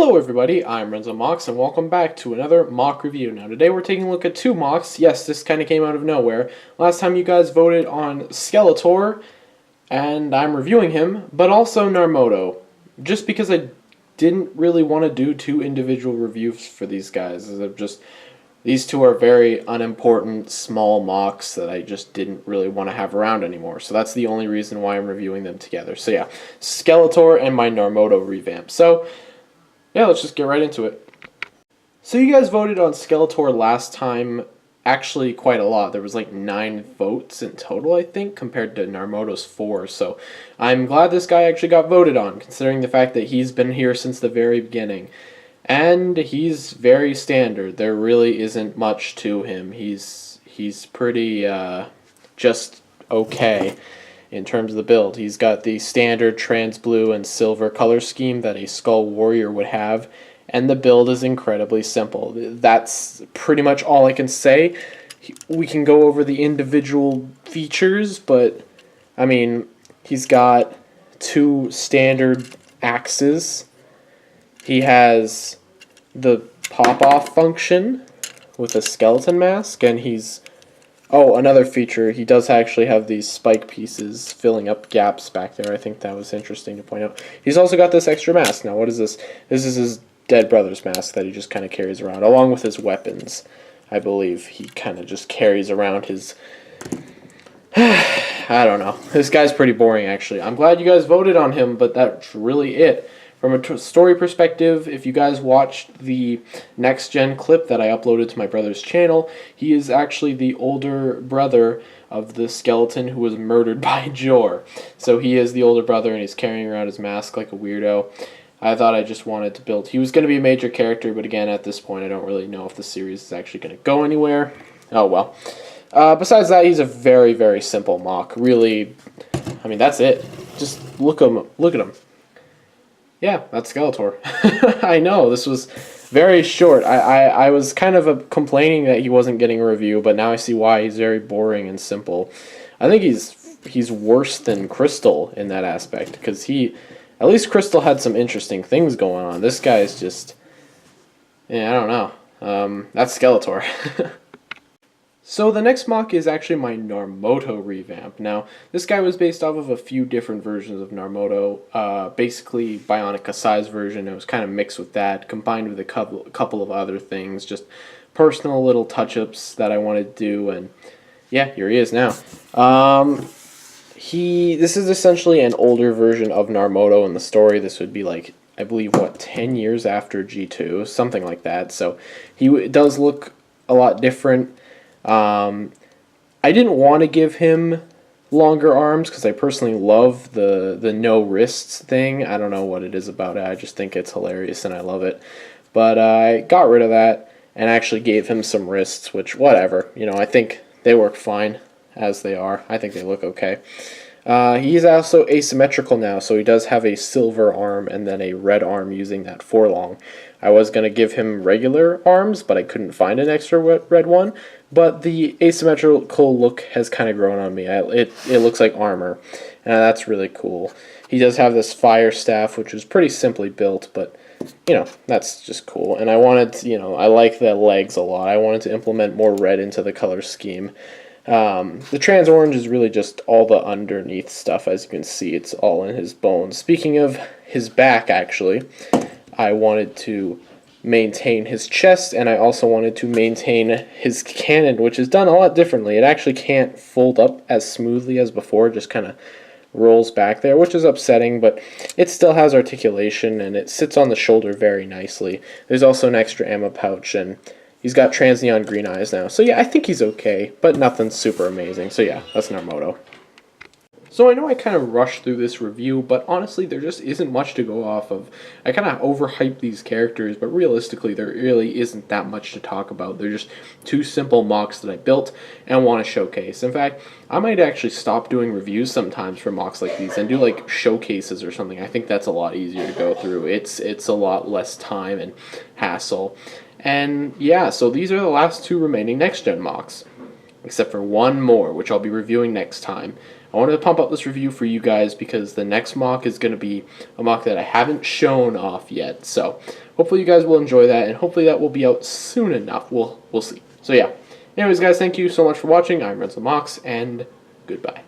Hello everybody, I'm Renzo Mox, and welcome back to another mock review. Now today we're taking a look at two mocks. Yes, this kind of came out of nowhere. Last time you guys voted on Skeletor, and I'm reviewing him, but also Narmoto. Just because I didn't really want to do two individual reviews for these guys. These two are very unimportant, small mocks that I just didn't really want to have around anymore. So that's the only reason why I'm reviewing them together. So yeah, Skeletor and my Narmoto revamp. So yeah, let's just get right into it. So you guys voted on Skeletor last time, actually quite a lot. There was like 9 votes in total, I think, compared to Narmoto's 4. So I'm glad this guy actually got voted on, considering the fact that he's been here since the very beginning. And he's very standard. There really isn't much to him. He's pretty just okay in terms of the build. He's got the standard trans blue and silver color scheme that a Skull Warrior would have, and the build is incredibly simple. That's pretty much all I can say. We can go over the individual features, but I mean, he's got 2 standard axes. He has the pop-off function with a skeleton mask, and another feature, he does actually have these spike pieces filling up gaps back there. I think that was interesting to point out. He's also got this extra mask. Now, what is this? This is his dead brother's mask that he just kind of carries around, along with his weapons. I believe he kind of just carries around his... I don't know. This guy's pretty boring, actually. I'm glad you guys voted on him, but that's really it. From a story perspective, if you guys watched the Next Gen clip that I uploaded to my brother's channel, he is actually the older brother of the skeleton who was murdered by Jor. So he is the older brother, and he's carrying around his mask like a weirdo. I thought I just wanted to build... He was going to be a major character, but again, at this point, I don't really know if the series is actually going to go anywhere. Oh, well. Besides that, he's a very, very simple mock. Really, I mean, that's it. Just look at him. Yeah, that's Skeletor. I know, this was very short. I was kind of complaining that he wasn't getting a review, but now I see why. He's very boring and simple. I think he's worse than Crystal in that aspect, because at least Crystal had some interesting things going on. This guy's just... yeah, I don't know. That's Skeletor. So the next mock is actually my Narmoto revamp. Now, this guy was based off of a few different versions of Narmoto. Basically, Bionicle size version. It was kind of mixed with that, combined with a couple of other things. Just personal little touch-ups that I wanted to do, and yeah, here he is now. This is essentially an older version of Narmoto in the story. This would be like, I believe, 10 years after G2, something like that. So he does look a lot different. I didn't want to give him longer arms because I personally love the no wrists thing. I don't know what it is about it. I just think it's hilarious and I love it. But I got rid of that and actually gave him some wrists, which, whatever. You know, I think they work fine as they are. I think they look okay. He's also asymmetrical now, so he does have a silver arm and then a red arm using that forelong. I was going to give him regular arms, but I couldn't find an extra red one. But the asymmetrical look has kind of grown on me. It looks like armor, and that's really cool. He does have this fire staff, which is pretty simply built, but, you know, that's just cool. And I like the legs a lot. I wanted to implement more red into the color scheme. The trans orange is really just all the underneath stuff. As you can see, it's all in his bones. Speaking of his back, actually, I wanted to maintain his chest, and I also wanted to maintain his cannon, which is done a lot differently. It actually can't fold up as smoothly as before. It just kind of rolls back there, which is upsetting, but it still has articulation, and it sits on the shoulder very nicely. There's also an extra ammo pouch, and he's got trans neon green eyes now. So yeah, I think he's okay, but nothing super amazing. So yeah, that's Narmoto. So I know I kind of rushed through this review, but honestly there just isn't much to go off of. I kind of overhyped these characters, but realistically there really isn't that much to talk about. They're just 2 simple mocks that I built and want to showcase. In fact, I might actually stop doing reviews sometimes for mocks like these and do like showcases or something. I think that's a lot easier to go through. It's a lot less time and hassle. And yeah, so these are the last 2 remaining Next Gen mocks, except for one more, which I'll be reviewing next time. I wanted to pump up this review for you guys because the next mock is going to be a mock that I haven't shown off yet. So hopefully you guys will enjoy that, and hopefully that will be out soon enough. We'll see. So yeah. Anyways, guys, thank you so much for watching. I'm Renzo Mox, and goodbye.